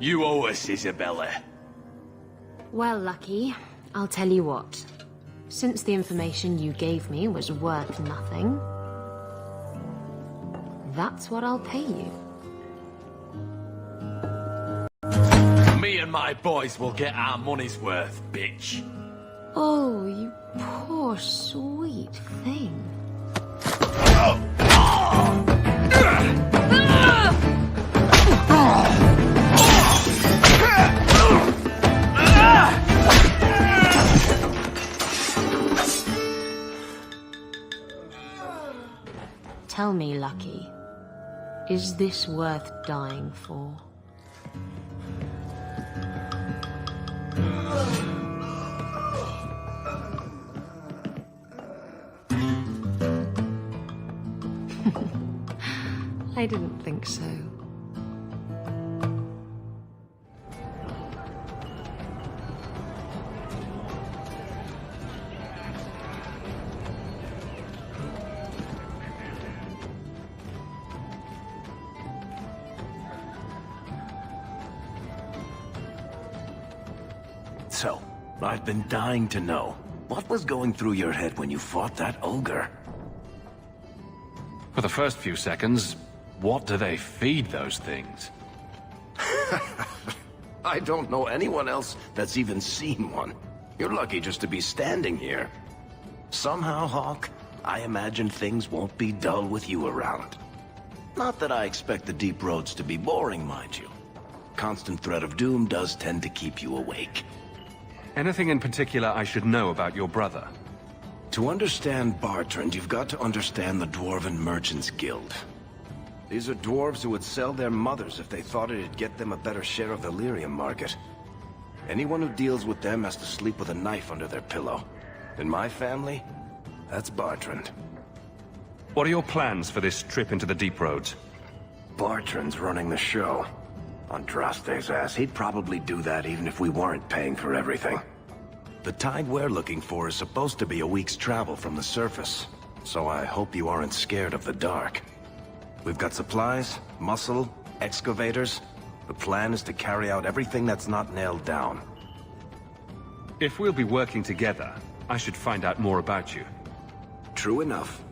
You owe us, Isabella. Well, Lucky, I'll tell you what. Since the information you gave me was worth nothing, that's what I'll pay you. Me and my boys will get our money's worth, bitch. Oh, you poor sweet thing. Tell me, Lucky, is this worth dying for? I didn't think so. So, I've been dying to know, what was going through your head when you fought that ogre? For the first few seconds, what do they feed those things? I don't know anyone else that's even seen one. You're lucky just to be standing here. Somehow, Hawk, I imagine things won't be dull with you around. Not that I expect the deep roads to be boring, mind you. Constant threat of doom does tend to keep you awake. Anything in particular I should know about your brother? To understand Bartrand, you've got to understand the Dwarven Merchants Guild. These are dwarves who would sell their mothers if they thought it'd get them a better share of the lyrium market. Anyone who deals with them has to sleep with a knife under their pillow. In my family, that's Bartrand. What are your plans for this trip into the deep roads? Bartrand's running the show. Andraste's ass, he'd probably do that even if we weren't paying for everything. The tide we're looking for is supposed to be a week's travel from the surface, so I hope you aren't scared of the dark. We've got supplies, muscle, excavators. The plan is to carry out everything that's not nailed down. If we'll be working together, I should find out more about you. True enough.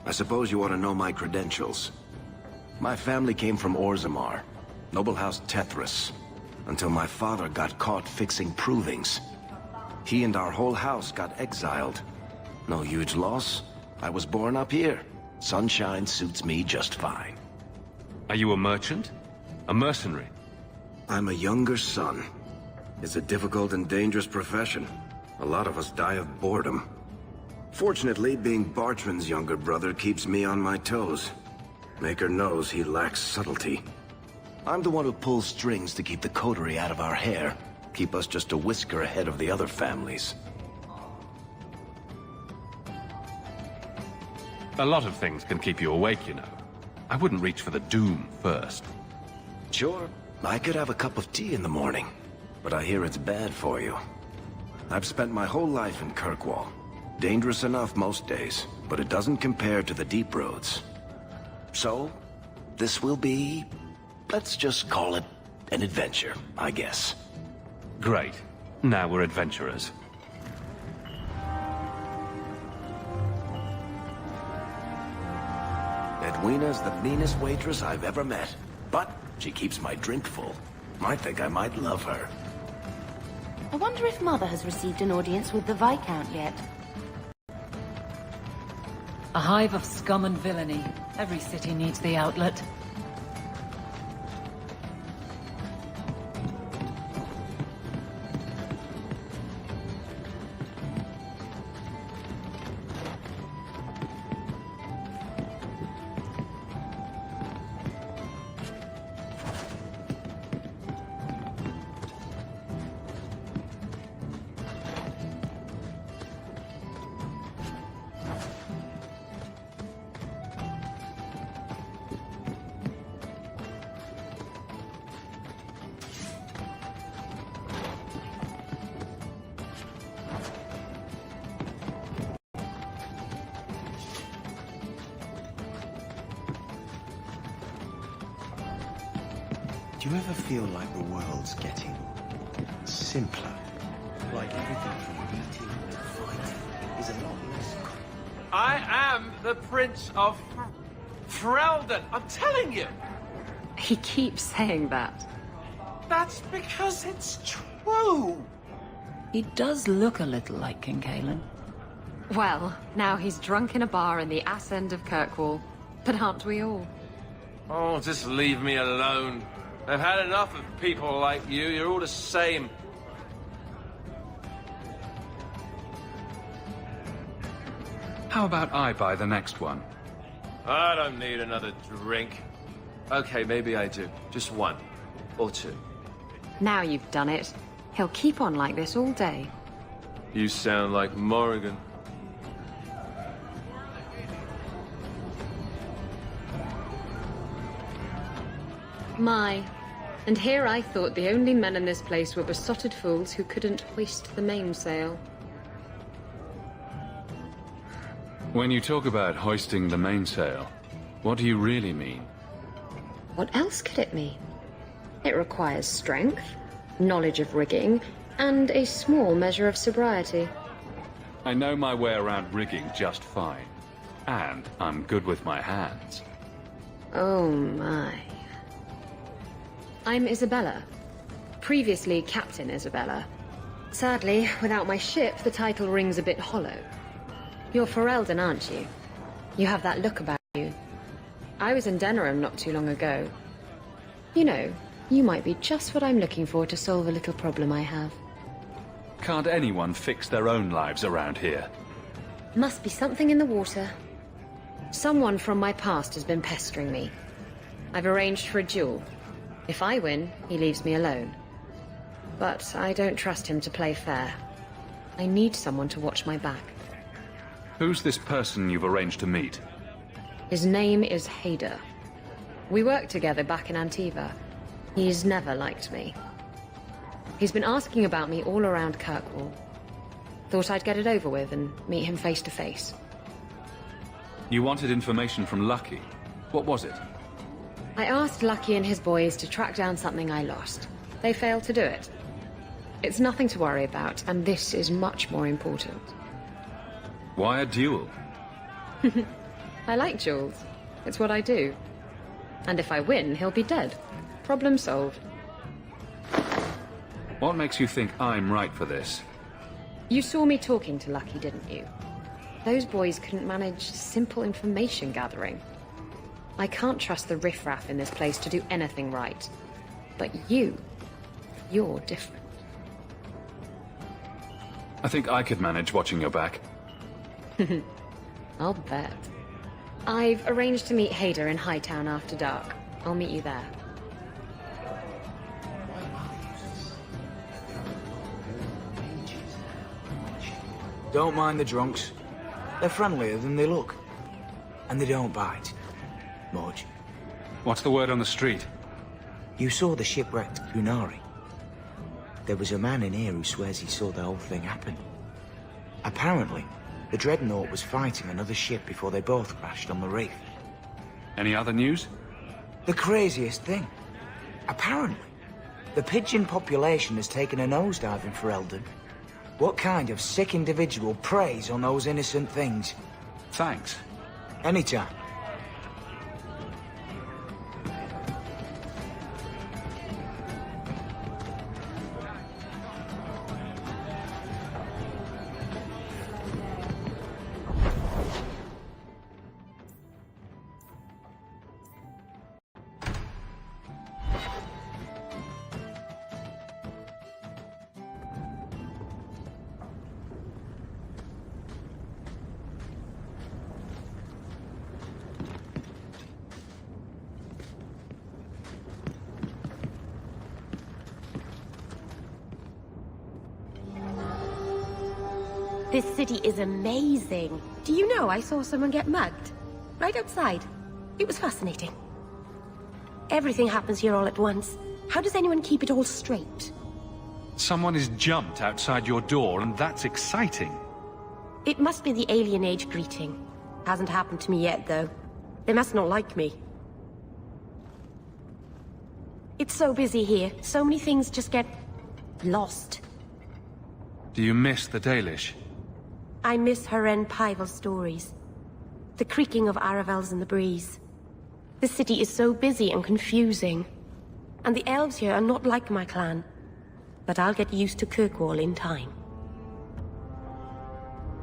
I suppose you ought to know my credentials. My family came from Orzammar, noble house Tethras, until my father got caught fixing provings. He and our whole house got exiled. No huge loss. I was born up here. Sunshine suits me just fine. Are you a merchant? A mercenary? I'm a younger son. It's a difficult and dangerous profession. A lot of us die of boredom. Fortunately, being Bartrand's younger brother keeps me on my toes. Maker knows he lacks subtlety. I'm the one who pulls strings to keep the coterie out of our hair. Keep us just a whisker ahead of the other families. A lot of things can keep you awake, you know. I wouldn't reach for the doom first. Sure, I could have a cup of tea in the morning, but I hear it's bad for you. I've spent my whole life in Kirkwall. Dangerous enough most days, but it doesn't compare to the deep roads. So, this will be, let's just call it an adventure, I guess. Great. Now we're adventurers. Edwina's the meanest waitress I've ever met, but she keeps my drink full. I think I might love her. I wonder if Mother has received an audience with the Viscount yet. A hive of scum and villainy. Every city needs the outlet. Do you ever feel like the world's getting simpler? Like everything from eating to fighting is a lot less... I am the Prince of Ferelden. I'm telling you. He keeps saying that. That's because it's true. He does look a little like King Kalen. Well, now he's drunk in a bar in the ass end of Kirkwall. But aren't we all? Oh, just leave me alone. I've had enough of people like you. You're all the same. How about I buy the next one? I don't need another drink. Okay, maybe I do. Just one. Or two. Now you've done it. He'll keep on like this all day. You sound like Morrigan. My. And here I thought the only men in this place were besotted fools who couldn't hoist the mainsail. When you talk about hoisting the mainsail, what do you really mean? What else could it mean? It requires strength, knowledge of rigging, and a small measure of sobriety. I know my way around rigging just fine. And I'm good with my hands. Oh my. I'm Isabella. Previously Captain Isabella. Sadly, without my ship, the title rings a bit hollow. You're Ferelden, aren't you? You have that look about you. I was in Denerim not too long ago. You know, you might be just what I'm looking for to solve a little problem I have. Can't anyone fix their own lives around here? Must be something in the water. Someone from my past has been pestering me. I've arranged for a duel. If I win, he leaves me alone. But I don't trust him to play fair. I need someone to watch my back. Who's this person you've arranged to meet? His name is Hader. We worked together back in Antiva. He's never liked me. He's been asking about me all around Kirkwall. Thought I'd get it over with and meet him face to face. You wanted information from Lucky. What was it? I asked Lucky and his boys to track down something I lost. They failed to do it. It's nothing to worry about, and this is much more important. Why a duel? I like duels. It's what I do. And if I win, he'll be dead. Problem solved. What makes you think I'm right for this? You saw me talking to Lucky, didn't you? Those boys couldn't manage simple information gathering. I can't trust the riffraff in this place to do anything right. But you're different. I think I could manage watching your back. I'll bet. I've arranged to meet Hader in Hightown after dark. I'll meet you there. Don't mind the drunks. They're friendlier than they look. And they don't bite. Much. What's the word on the street? You saw the shipwrecked Greenearth. There was a man in here who swears he saw the whole thing happen. Apparently, the Dreadnought was fighting another ship before they both crashed on the reef. Any other news? The craziest thing. Apparently, the pigeon population has taken a nosedive in Ferelden. What kind of sick individual preys on those innocent things? Thanks. Anytime. This city is amazing. Do you know I saw someone get mugged? Right outside. It was fascinating. Everything happens here all at once. How does anyone keep it all straight? Someone has jumped outside your door, and that's exciting. It must be the alien age greeting. Hasn't happened to me yet, though. They must not like me. It's so busy here. So many things just get... lost. Do you miss the Dalish? I miss Haren Pival's stories. The creaking of Aravels in the breeze. The city is so busy and confusing. And the elves here are not like my clan. But I'll get used to Kirkwall in time.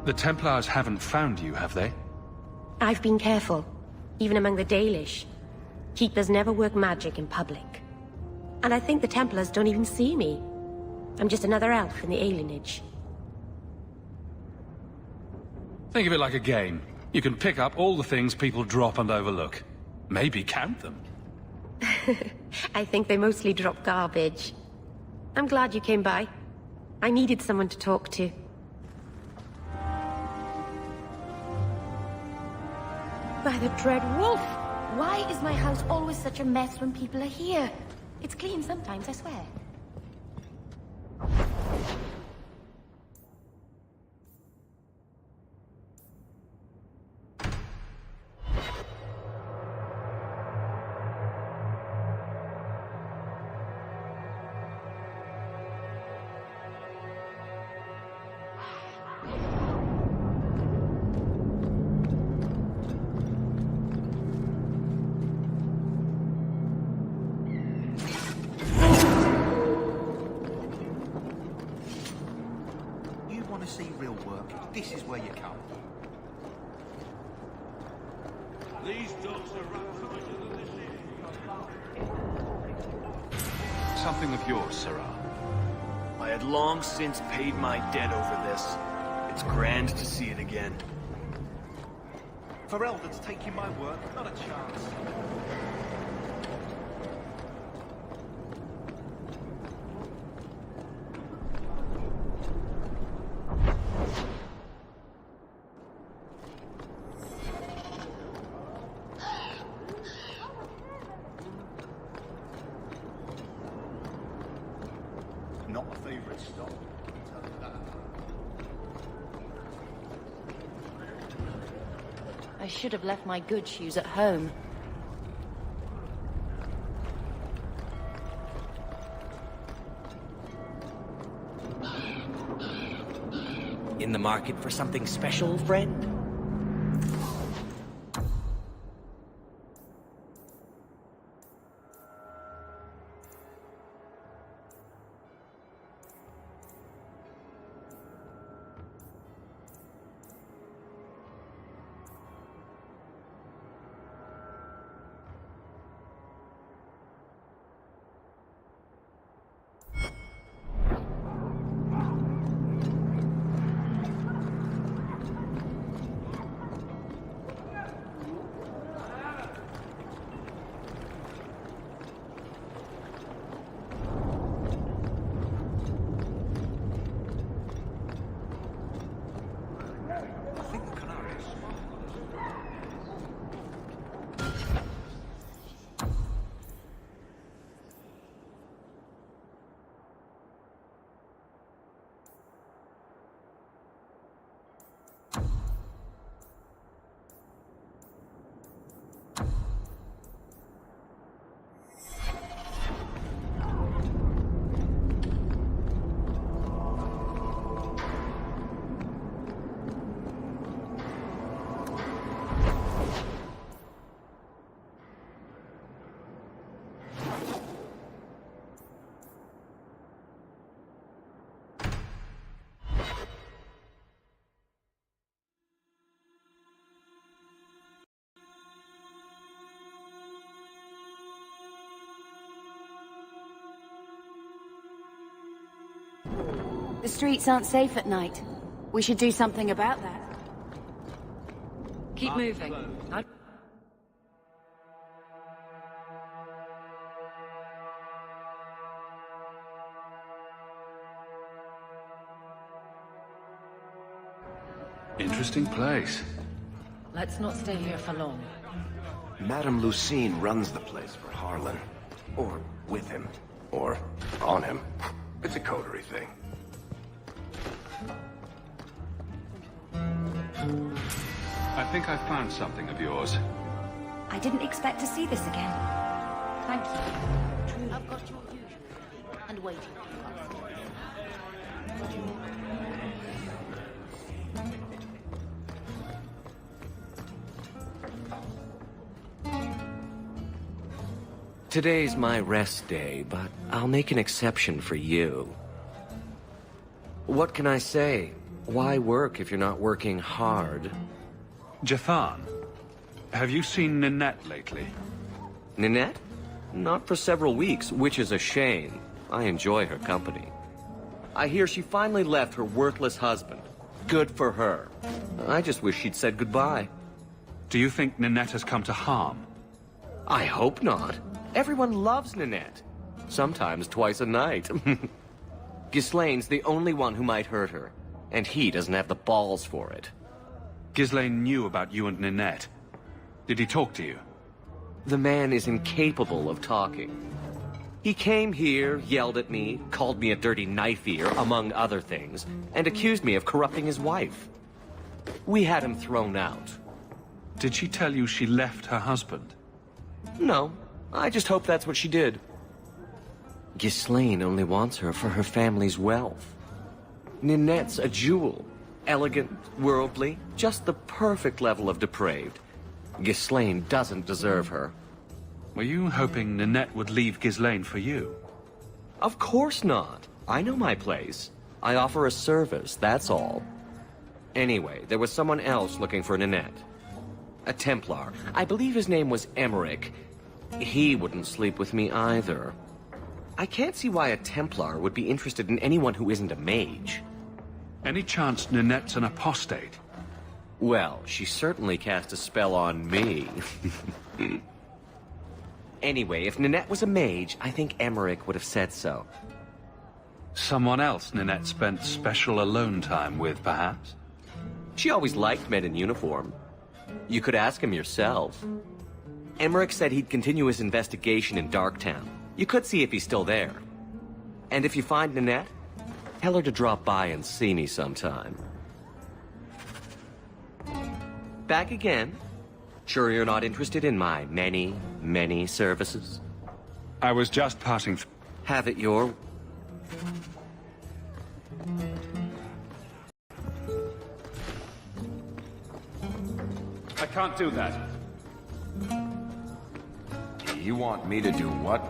The Templars haven't found you, have they? I've been careful, even among the Dalish. Keepers never work magic in public. And I think the Templars don't even see me. I'm just another elf in the alienage. Think of it like a game. You can pick up all the things people drop and overlook. Maybe count them. I think they mostly drop garbage. I'm glad you came by. I needed someone to talk to. By the dread wolf! Why is my house always such a mess when people are here? It's clean sometimes, I swear. See real work, this is where you come. These dogs are tighter than this is. Something of yours, Sarah. I had long since paid my debt over this. It's grand to see it again. For Eldon's taking my work, not a chance. Not my favourite stop. I'll tell you that. I should have left my good shoes at home. In the market for something special, friend? The streets aren't safe at night. We should do something about that. Keep moving. Interesting place. Let's not stay here for long. Madame Lucine runs the place for Harlan. Or with him. Or on him. It's a coterie thing. I think I found something of yours. I didn't expect to see this again. Thank you. I've got your usual. And waiting. Today's my rest day, but I'll make an exception for you. What can I say? Why work if you're not working hard? Jathan, have you seen Ninette lately? Ninette? Not for several weeks, which is a shame. I enjoy her company. I hear she finally left her worthless husband. Good for her. I just wish she'd said goodbye. Do you think Ninette has come to harm? I hope not. Everyone loves Ninette. Sometimes twice a night. Ghislaine's the only one who might hurt her, and he doesn't have the balls for it. Ghislaine knew about you and Ninette. Did he talk to you? The man is incapable of talking. He came here, yelled at me, called me a dirty knife ear, among other things, and accused me of corrupting his wife. We had him thrown out. Did she tell you she left her husband? No, I just hope that's what she did. Ghislaine only wants her for her family's wealth. Ninette's a jewel. Elegant, worldly, just the perfect level of depraved. Ghislaine doesn't deserve her. Were you hoping Ninette would leave Ghislaine for you? Of course not. I know my place. I offer a service, that's all. Anyway, there was someone else looking for Ninette. A Templar. I believe his name was Emmerich. He wouldn't sleep with me either. I can't see why a Templar would be interested in anyone who isn't a mage. Any chance Ninette's an apostate? Well, she certainly cast a spell on me. Anyway, if Ninette was a mage, I think Emmerich would have said so. Someone else Ninette spent special alone time with, perhaps? She always liked men in uniform. You could ask him yourself. Emmerich said he'd continue his investigation in Darktown. You could see if he's still there. And if you find Ninette, tell her to drop by and see me sometime. Back again? Sure you're not interested in my many, many services? I was just passing through. Have it your... I can't do that. You want me to do what?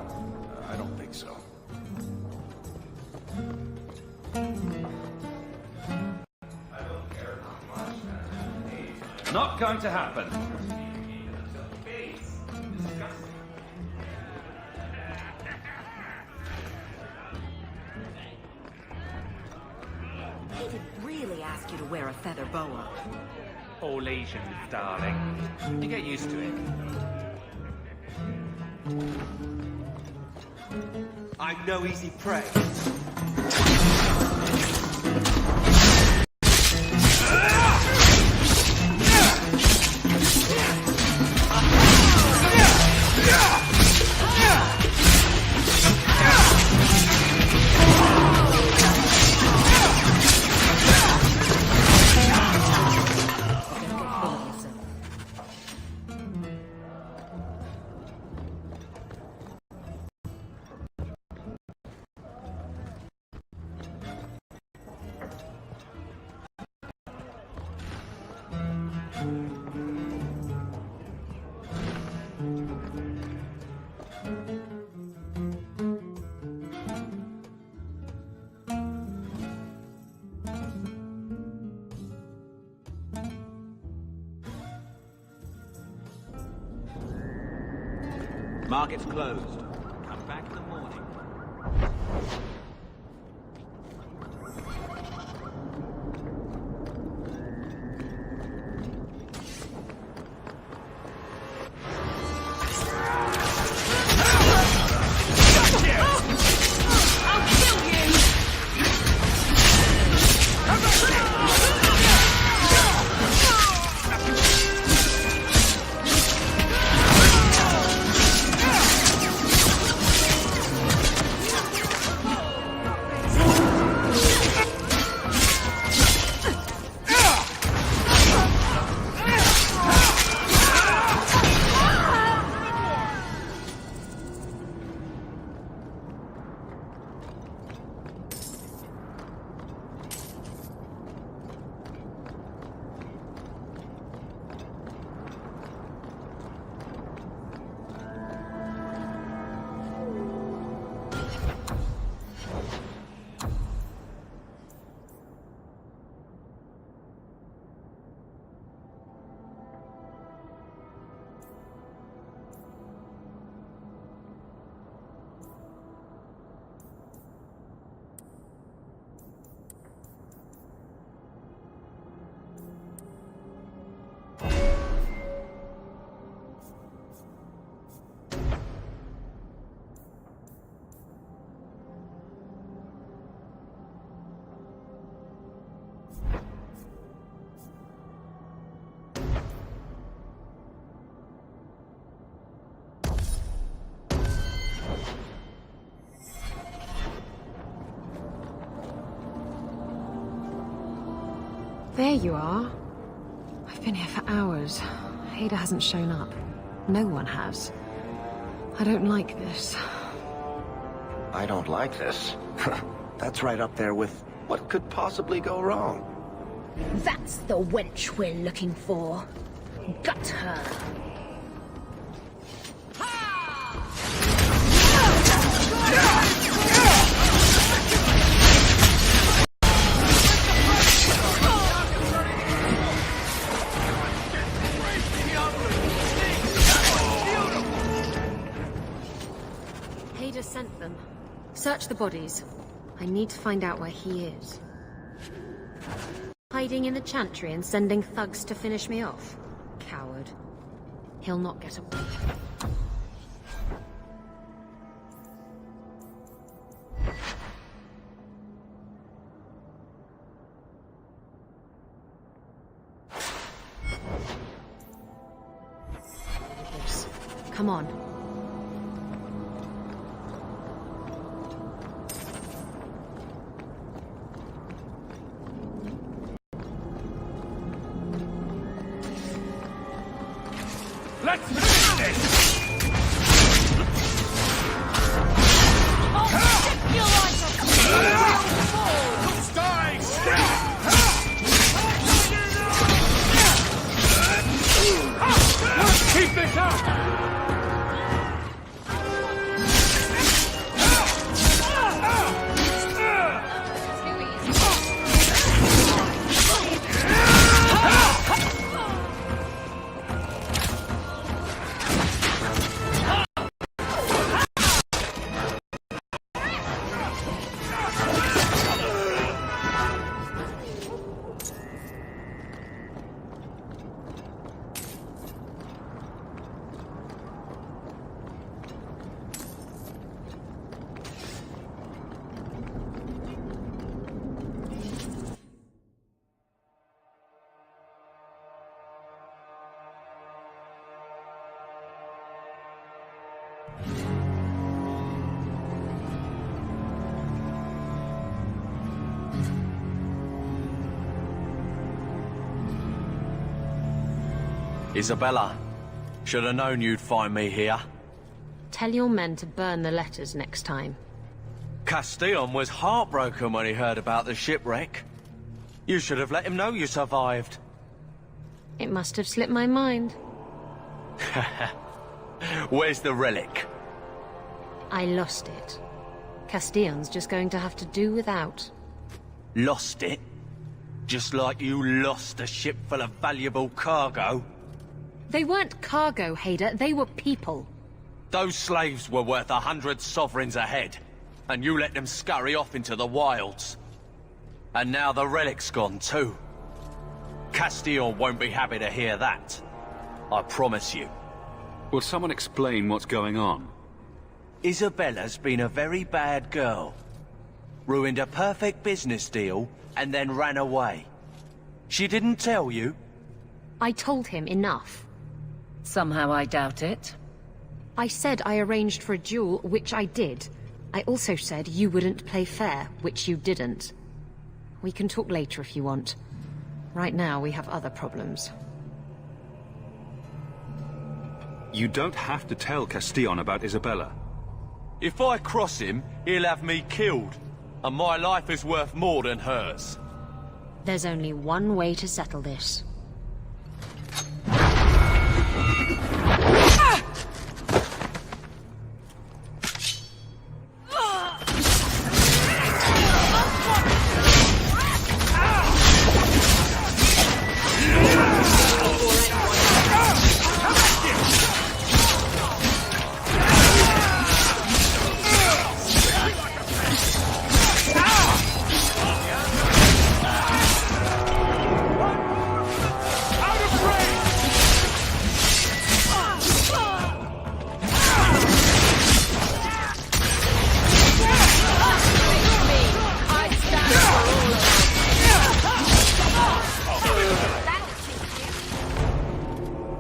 I don't think so. Not going to happen. He didn't really ask you to wear a feather boa. All Asians, darling. You get used to it. I'm no easy prey. Market's closed. Come back in the morning. There you are. I've been here for hours. Ada hasn't shown up. No one has. I don't like this. I don't like this. That's right up there with what could possibly go wrong. That's the wench we're looking for. Gut her. Hader sent them. Search the bodies. I need to find out where he is. Hiding in the chantry and sending thugs to finish me off? Coward. He'll not get away. Come on. Let's finish this! Keep this up! Isabella, should have known you'd find me here. Tell your men to burn the letters next time. Castillon was heartbroken when he heard about the shipwreck. You should have let him know you survived. It must have slipped my mind. Where's the relic? I lost it. Castillon's just going to have to do without. Lost it? Just like you lost a ship full of valuable cargo? They weren't cargo, Hader. They were people. Those slaves were worth 100 sovereigns a head, and you let them scurry off into the wilds. And now the relic's gone too. Castillon won't be happy to hear that. I promise you. Will someone explain what's going on? Isabella's been a very bad girl. Ruined a perfect business deal, and then ran away. She didn't tell you? I told him enough. Somehow I doubt it. I said I arranged for a duel, which I did. I also said you wouldn't play fair, which you didn't. We can talk later if you want. Right now, we have other problems. You don't have to tell Castillon about Isabella. If I cross him, he'll have me killed. And my life is worth more than hers. There's only one way to settle this.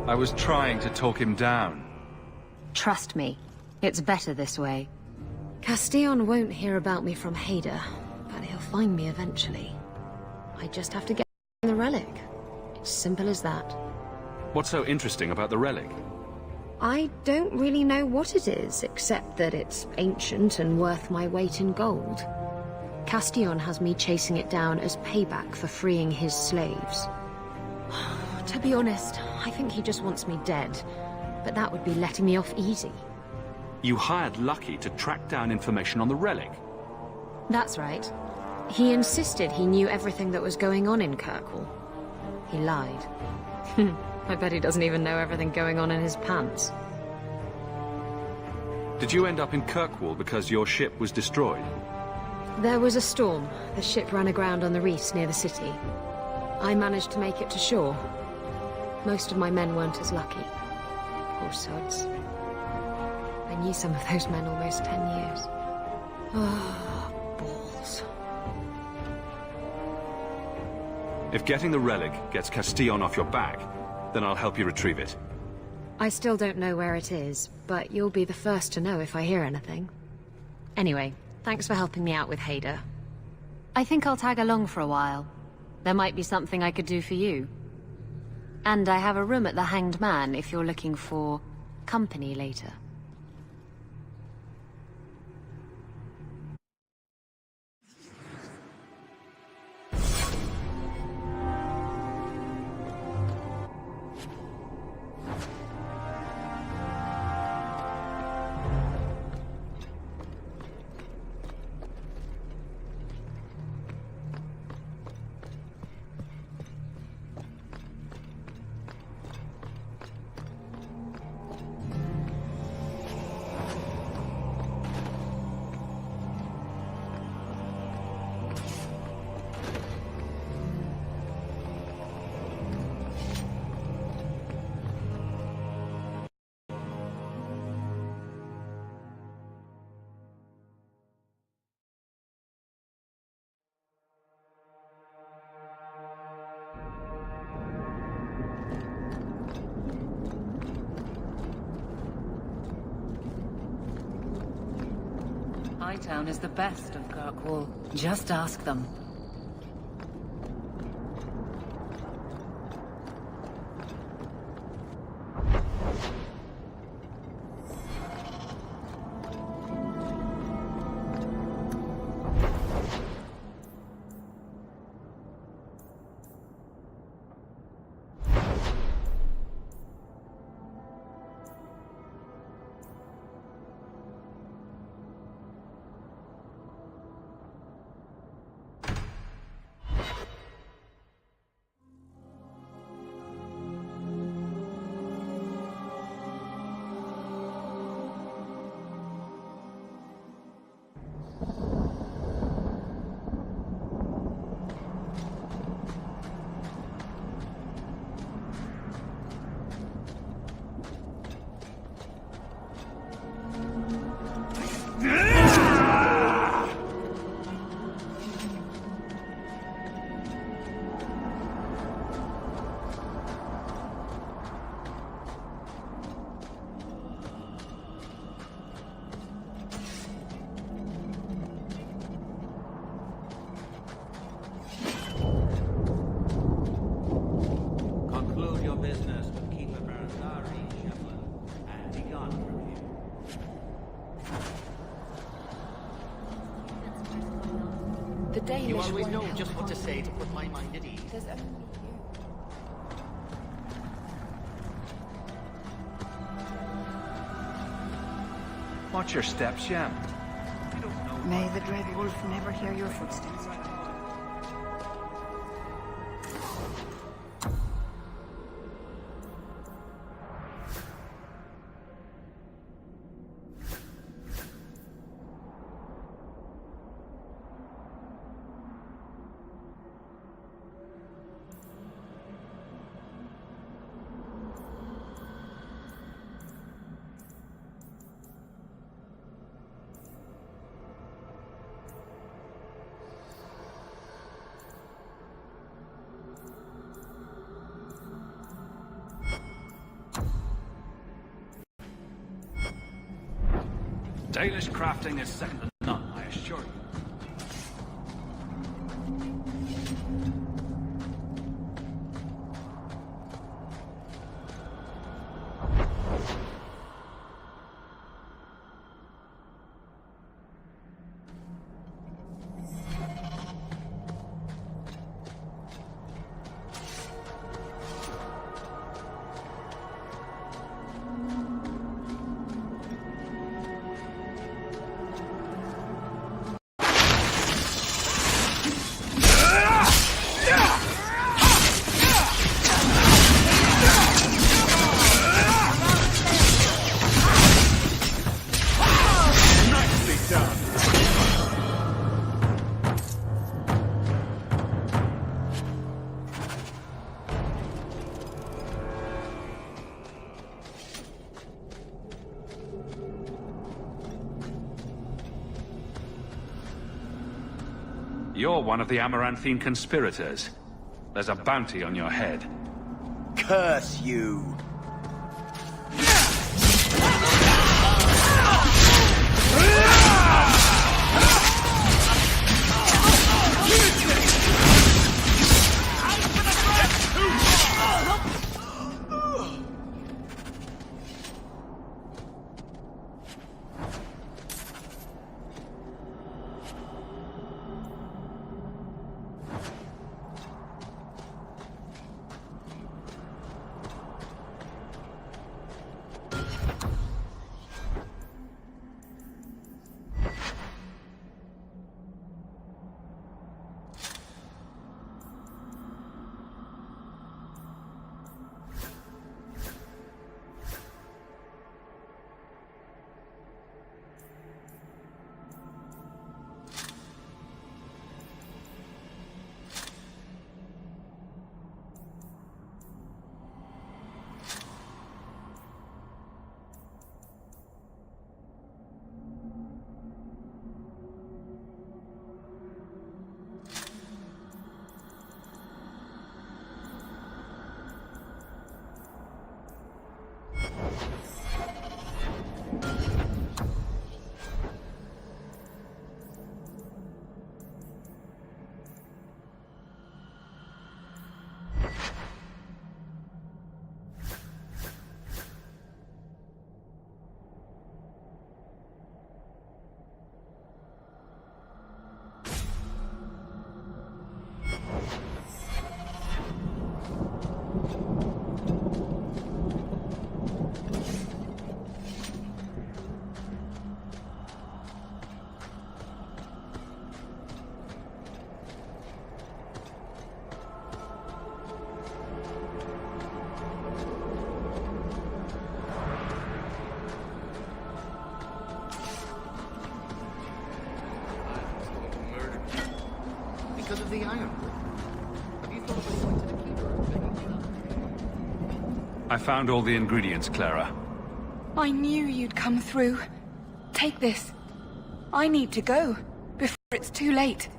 I was trying to talk him down. Trust me, it's better this way. Castillon won't hear about me from Hader, but he'll find me eventually. I just have to get the relic. It's simple as that. What's so interesting about the relic? I don't really know what it is, except that it's ancient and worth my weight in gold. Castillon has me chasing it down as payback for freeing his slaves. To be honest, I think he just wants me dead, but that would be letting me off easy. You hired Lucky to track down information on the relic? That's right. He insisted he knew everything that was going on in Kirkwall. He lied. I bet he doesn't even know everything going on in his pants. Did you end up in Kirkwall because your ship was destroyed? There was a storm. The ship ran aground on the reefs near the city. I managed to make it to shore. Most of my men weren't as lucky. Poor sods. I knew some of those men almost 10 years. Ah, balls. If getting the relic gets Castillon off your back, then I'll help you retrieve it. I still don't know where it is, but you'll be the first to know if I hear anything. Anyway, thanks for helping me out with Hader. I think I'll tag along for a while. There might be something I could do for you. And I have a room at the Hanged Man if you're looking for company later. Hightown is the best of Kirkwall. Just ask them. You always know just what to say to put my mind at ease. Watch your steps, Sham. May the Dread Wolf never hear your footsteps. Dalish crafting is second to none, I assure you. You're one of the Amaranthine conspirators. There's a bounty on your head. Curse you! Because of the iron. Have you thought of going to the keeper and begging for that? I found all the ingredients, Clara. I knew you'd come through. Take this. I need to go before it's too late.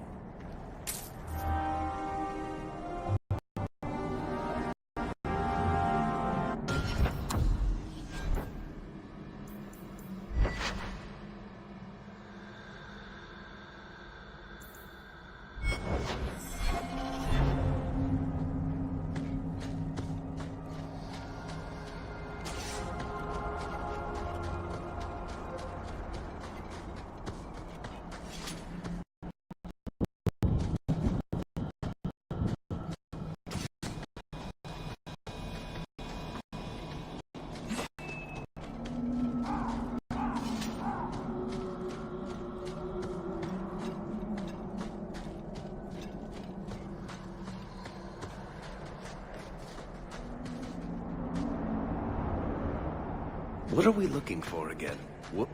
What are we looking for again? Whoop.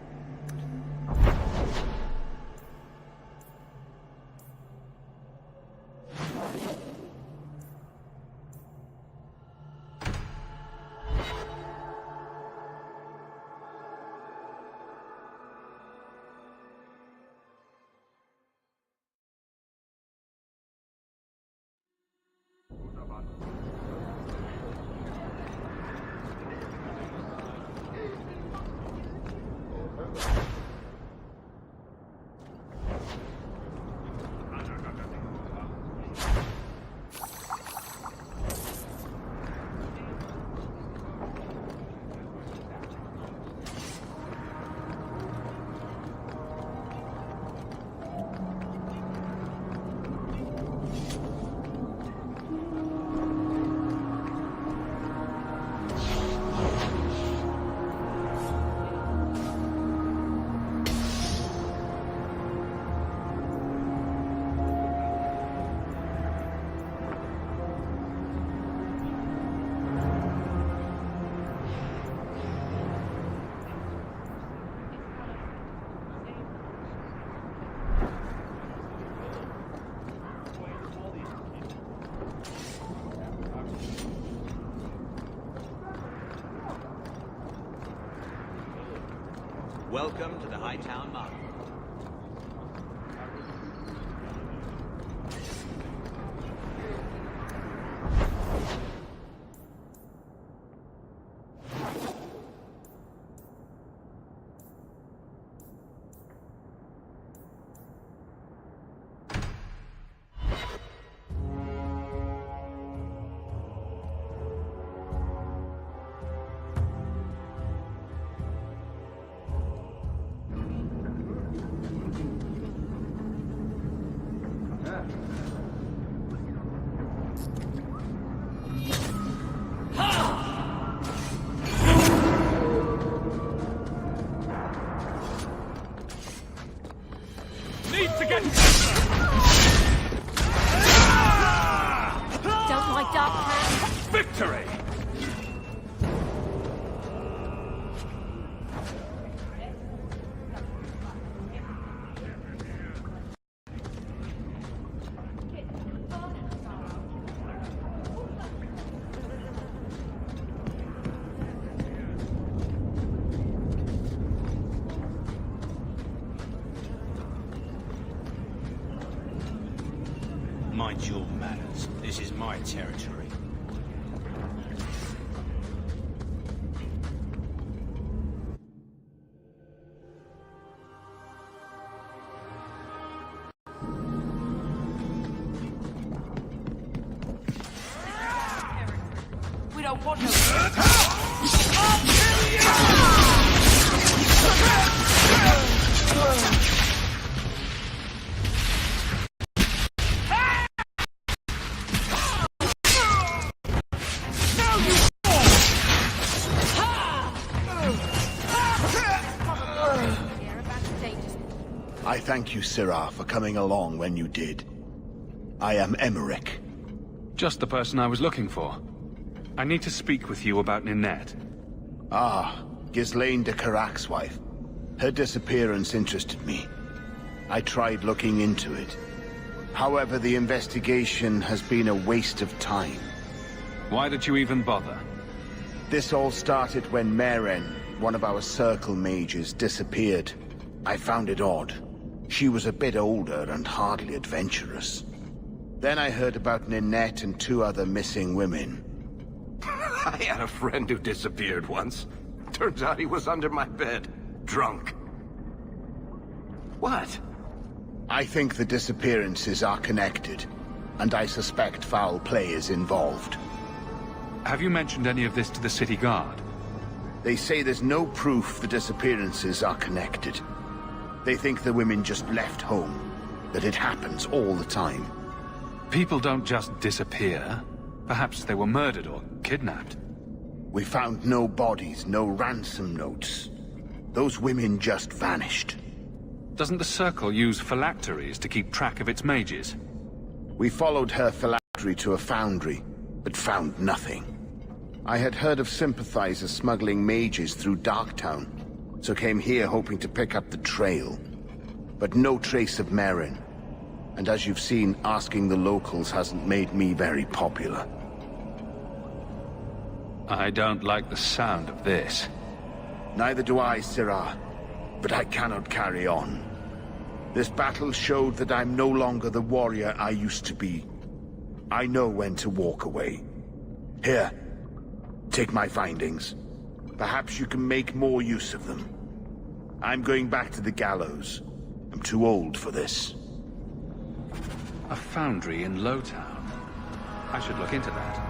Welcome to the Hightown Market. Again! Don't like dark cats? Victory! Mind your manners. This is my territory. We don't want no... I thank you, Sirrah, for coming along when you did. I am Emmerich. Just the person I was looking for. I need to speak with you about Ninette. Ah, Ghislaine de Carrac's wife. Her disappearance interested me. I tried looking into it. However, the investigation has been a waste of time. Why did you even bother? This all started when Maren, one of our circle mages, disappeared. I found it odd. She was a bit older and hardly adventurous. Then I heard about Ninette and 2 other missing women. I had a friend who disappeared once. Turns out he was under my bed, drunk. What? I think the disappearances are connected, and I suspect foul play is involved. Have you mentioned any of this to the city guard? They say there's no proof the disappearances are connected. They think the women just left home, that it happens all the time. People don't just disappear. Perhaps they were murdered or kidnapped. We found no bodies, no ransom notes. Those women just vanished. Doesn't the Circle use phylacteries to keep track of its mages? We followed her phylactery to a foundry, but found nothing. I had heard of sympathizers smuggling mages through Darktown, so came here hoping to pick up the trail. But no trace of Maren. And as you've seen, asking the locals hasn't made me very popular. I don't like the sound of this. Neither do I, Sirrah. But I cannot carry on. This battle showed that I'm no longer the warrior I used to be. I know when to walk away. Here, take my findings. Perhaps you can make more use of them. I'm going back to the gallows. I'm too old for this. A foundry in Lowtown. I should look into that.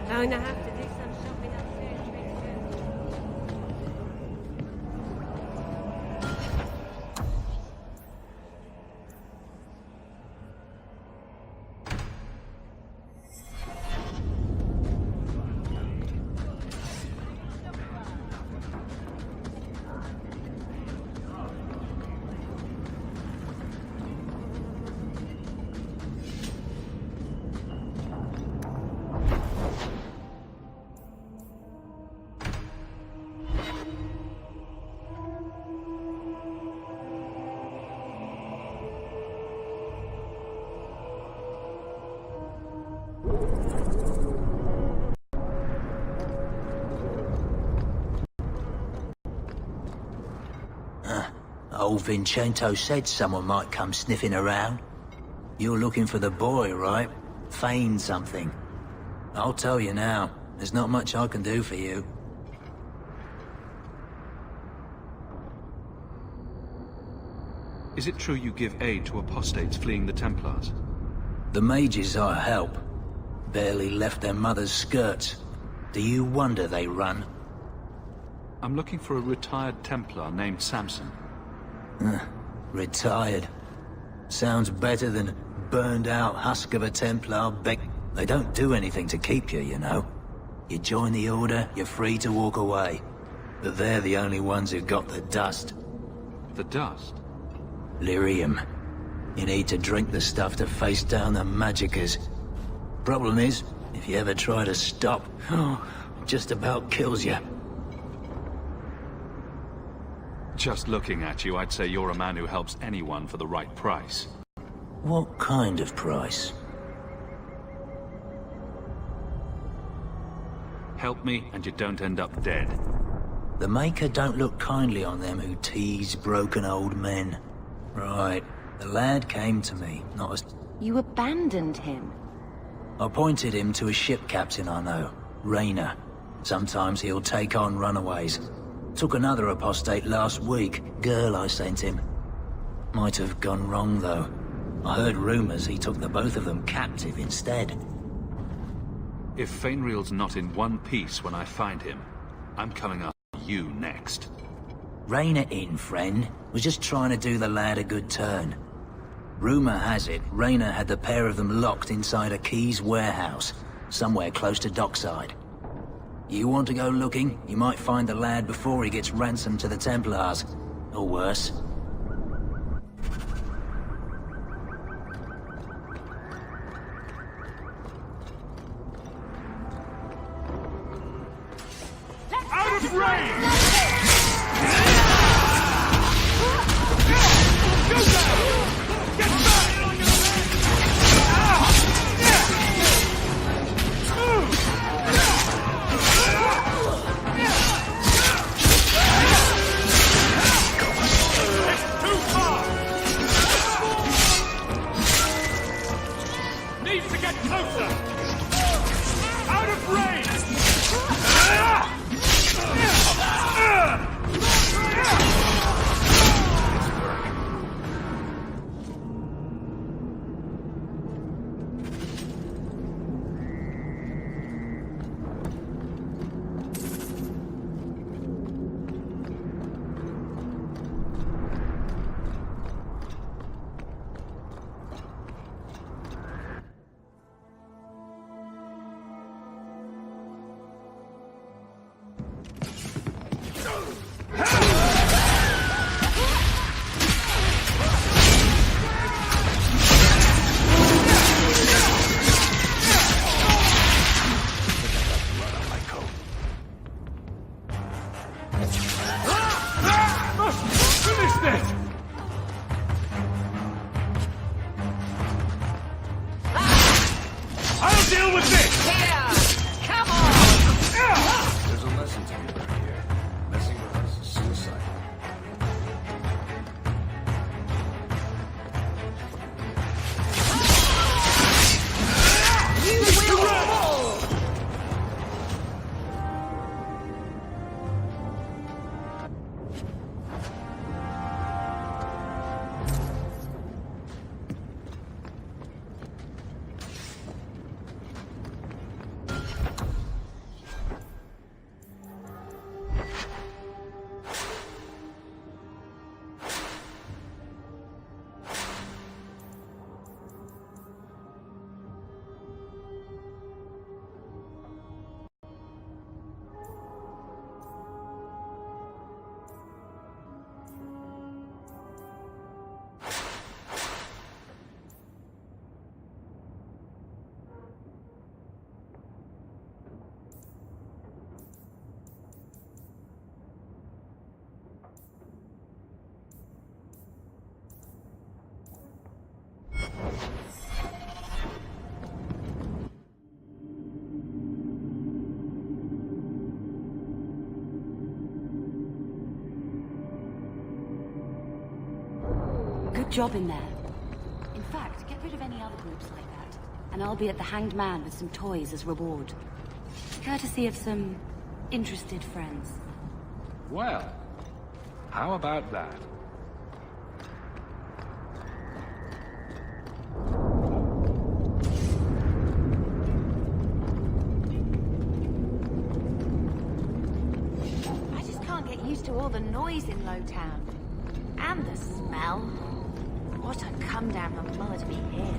Going to have to do some shopping upstairs. Old Vincento said someone might come sniffing around. You're looking for the boy, right? Feign something. I'll tell you now, there's not much I can do for you. Is it true you give aid to apostates fleeing the Templars? The mages I help barely left their mother's skirts. Do you wonder they run? I'm looking for a retired Templar named Samson. Retired. Sounds better than burned out husk of a Templar They don't do anything to keep you, you know. You join the Order, you're free to walk away. But they're the only ones who got the dust. The dust? Lyrium. You need to drink the stuff to face down the magickas. Problem is, if you ever try to stop, it just about kills you. Just looking at you, I'd say you're a man who helps anyone for the right price. What kind of price? Help me, and you don't end up dead. The Maker don't look kindly on them who tease broken old men. Right. The lad came to me, not as... You abandoned him. I pointed him to a ship captain I know, Rayner. Sometimes he'll take on runaways. Took another apostate last week, girl I sent him. Might have gone wrong, though. I heard rumors he took the both of them captive instead. If Fainreal's not in one piece when I find him, I'm coming after you next. Rein it in, friend. Was just trying to do the lad a good turn. Rumor has it, Rayner had the pair of them locked inside a Keys warehouse, somewhere close to dockside. You want to go looking? You might find the lad before he gets ransomed to the Templars. Or worse. Out of range! Good job in there. In fact, get rid of any other groups like that, and I'll be at the Hanged Man with some toys as reward. Courtesy of some interested friends. Well, how about that? I just can't get used to all the noise in Lowtown. And the smell. What a come down from Mullah to be here.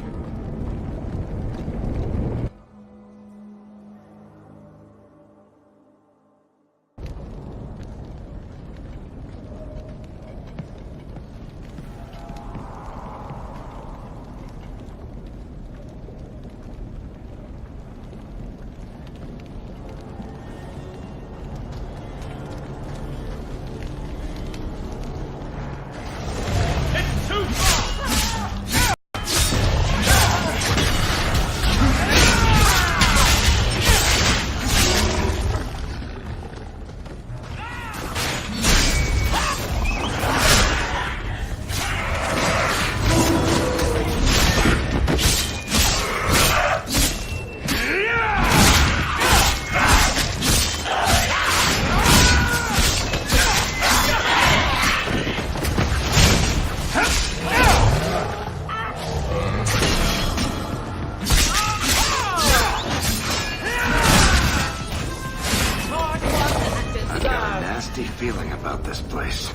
Feeling about this place.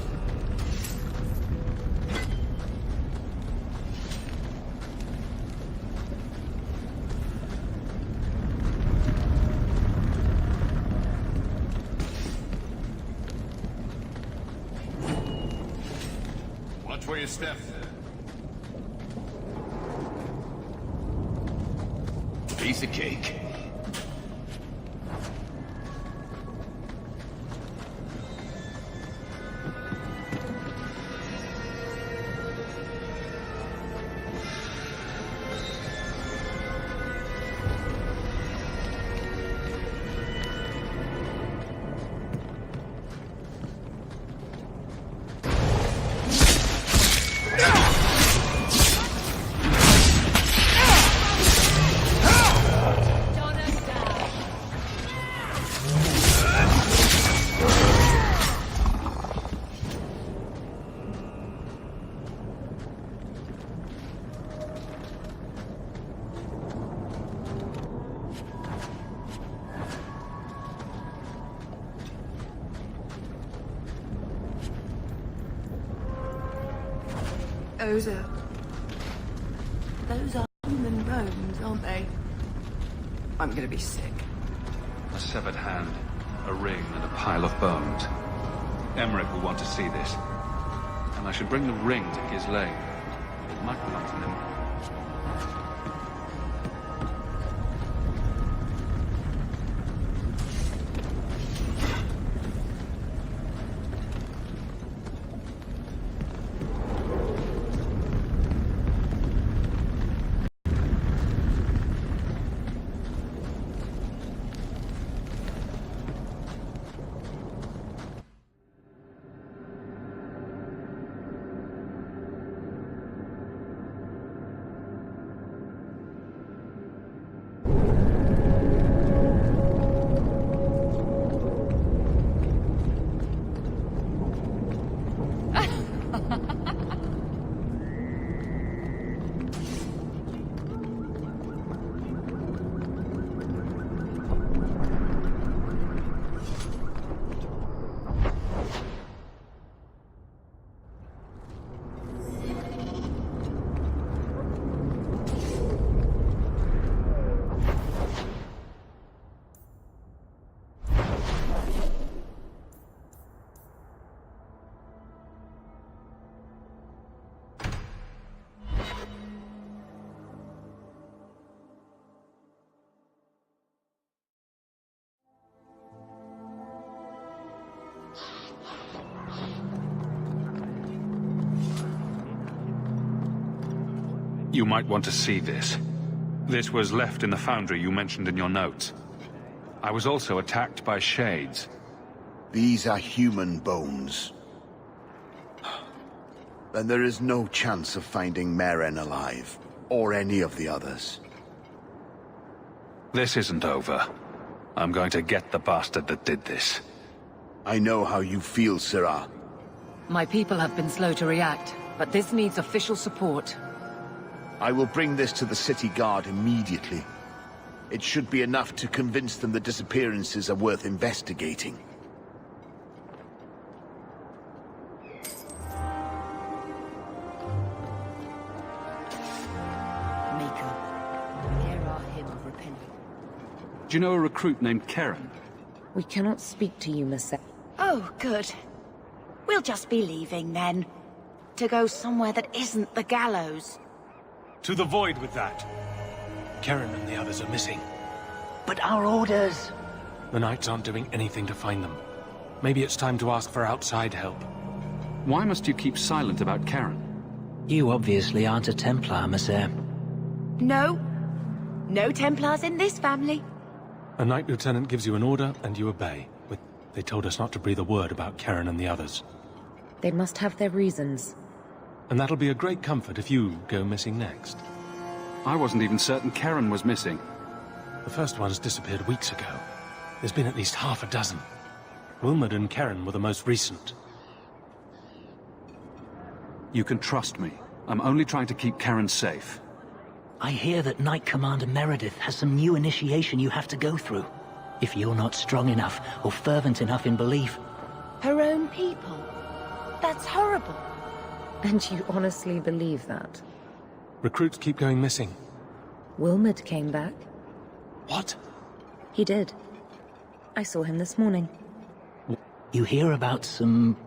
Watch where you step. Piece of cake. Those are human bones, aren't they? I'm gonna be sick. A severed hand, a ring, and a pile of bones. Emmerich will want to see this. And I should bring the ring to Ghislaine. It might belong to them. You might want to see this. This was left in the foundry you mentioned in your notes. I was also attacked by shades. These are human bones. Then there is no chance of finding Meren alive, or any of the others. This isn't over. I'm going to get the bastard that did this. I know how you feel, Sirah. My people have been slow to react, but this needs official support. I will bring this to the city guard immediately. It should be enough to convince them the disappearances are worth investigating. Do you know a recruit named Karen? We cannot speak to you, Miss. Oh, good. We'll just be leaving then. To go somewhere that isn't the gallows. To the void with that. Karen and the others are missing. But our orders... The Knights aren't doing anything to find them. Maybe it's time to ask for outside help. Why must you keep silent about Karen? You obviously aren't a Templar, Monsieur. No. No Templars in this family. A Knight Lieutenant gives you an order, and you obey. But they told us not to breathe a word about Karen and the others. They must have their reasons. And that'll be a great comfort if you go missing next. I wasn't even certain Karen was missing. The first ones disappeared weeks ago. There's been at least half a dozen. Wilmot and Karen were the most recent. You can trust me. I'm only trying to keep Karen safe. I hear that Knight Commander Meredith has some new initiation you have to go through. If you're not strong enough or fervent enough in belief. Her own people? That's horrible. And you honestly believe that? Recruits keep going missing. Wilmot came back. What? He did. I saw him this morning. You hear about some...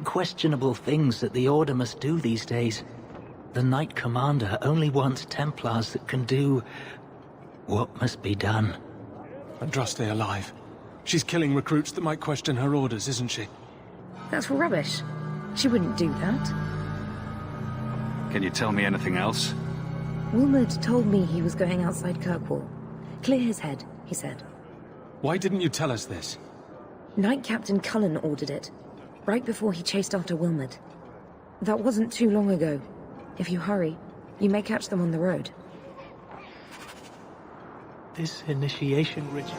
questionable things that the Order must do these days. The Knight Commander only wants Templars that can do... what must be done. Andraste alive. She's killing recruits that might question her orders, isn't she? That's rubbish. She wouldn't do that. Can you tell me anything else? Wilmot told me he was going outside Kirkwall. Clear his head, he said. Why didn't you tell us this? Knight Captain Cullen ordered it, right before he chased after Wilmot. That wasn't too long ago. If you hurry, you may catch them on the road. This initiation ritual...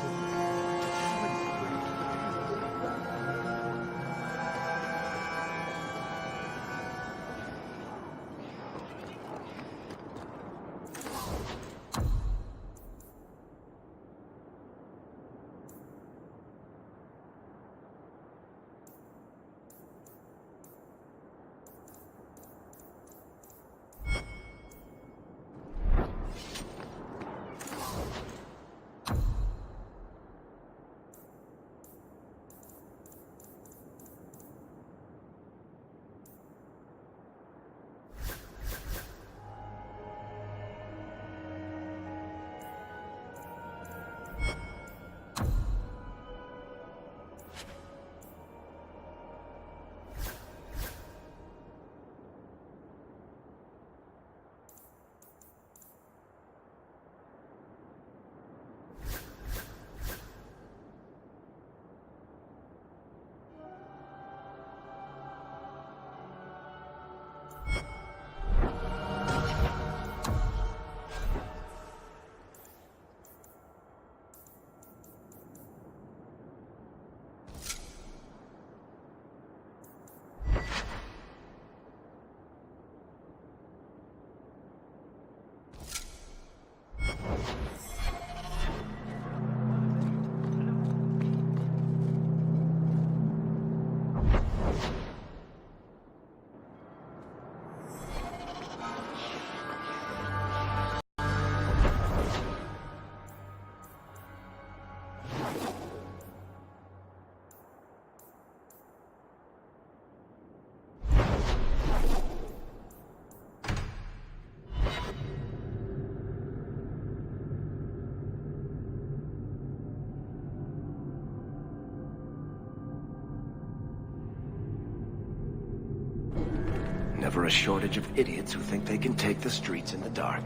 Never a shortage of idiots who think they can take the streets in the dark.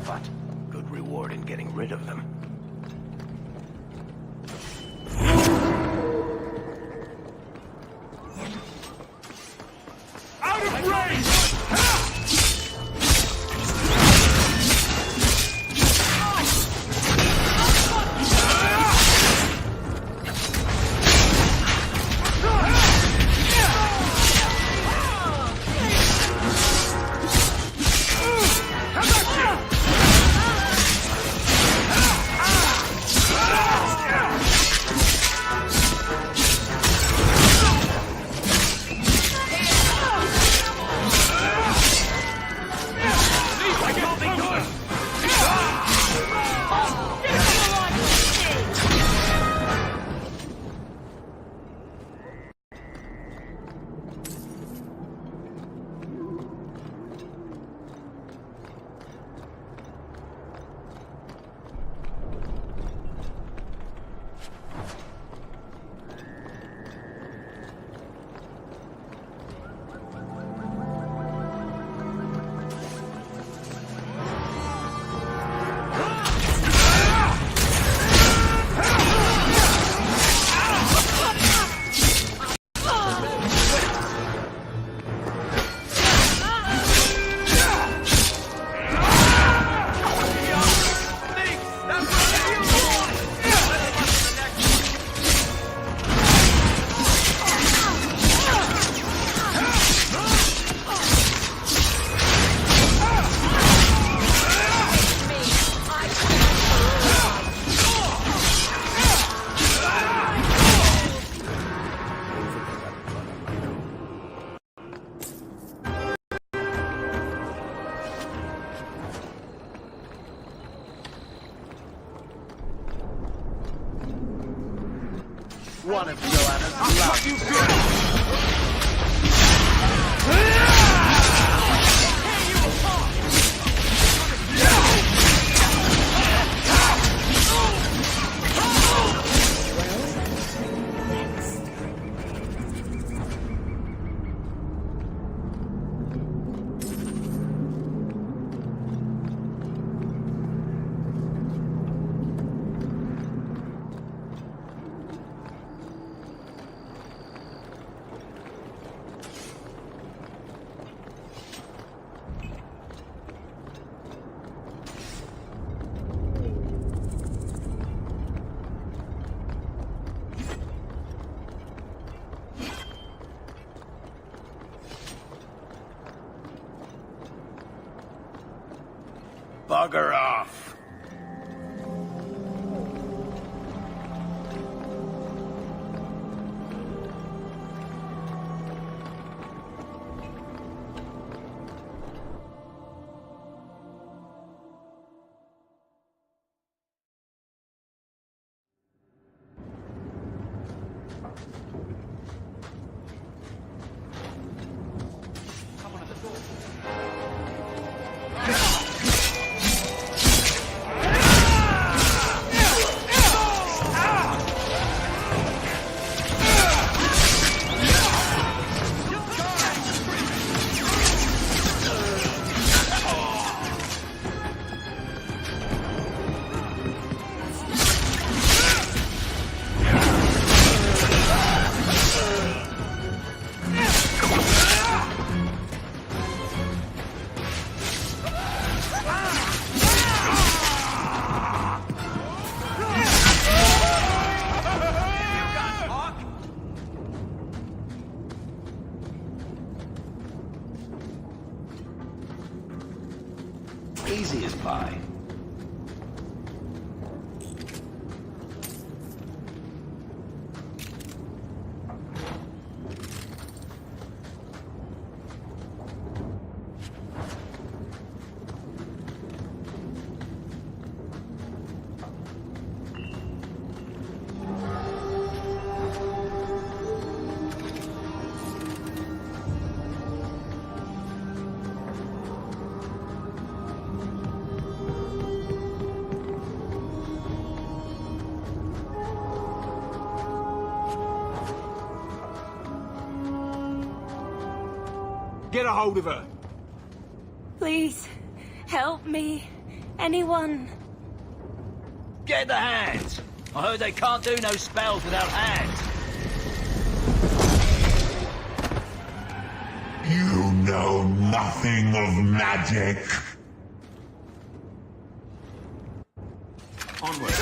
But good reward in getting rid of them. One of Joanna's last. Bugger off! Easy as pie. Get a hold of her. Please, help me. Anyone. Get the hands! I heard they can't do no spells without hands. You know nothing of magic. Onward.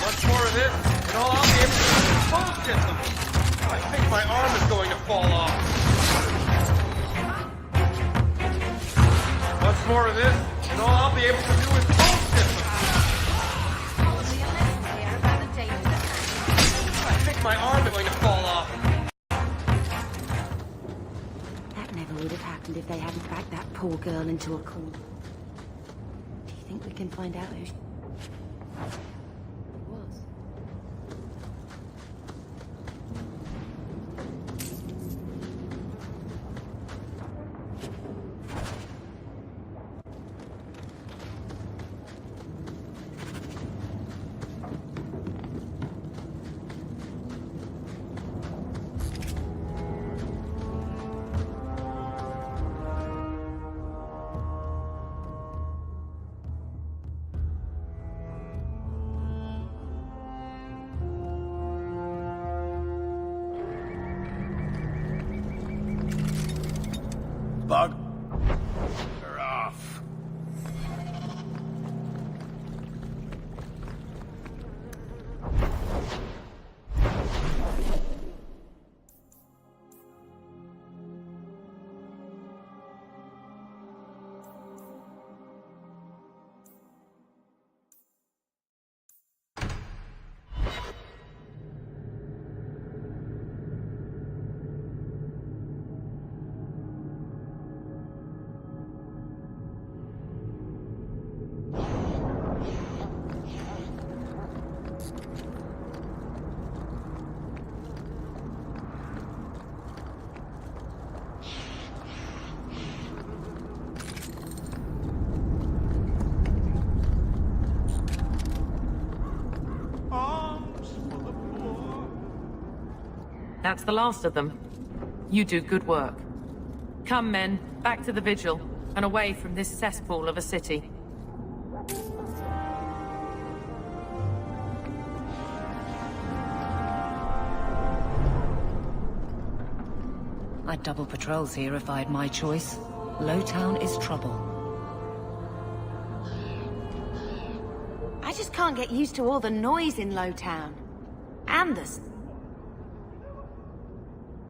Much more of this, and all I'll be able to do is bullshit them. I think my arm is going to fall off. Much more of this, and all I'll be able to do is bullshit them. I think my arm is going to fall off. That never would have happened if they hadn't backed that poor girl into a corner. Do you think we can find out who she was? Bug? They're off. That's the last of them. You do good work. Come, men, back to the vigil, and away from this cesspool of a city. I'd double patrols here if I had my choice. Lowtown is trouble. I just can't get used to all the noise in Lowtown. And the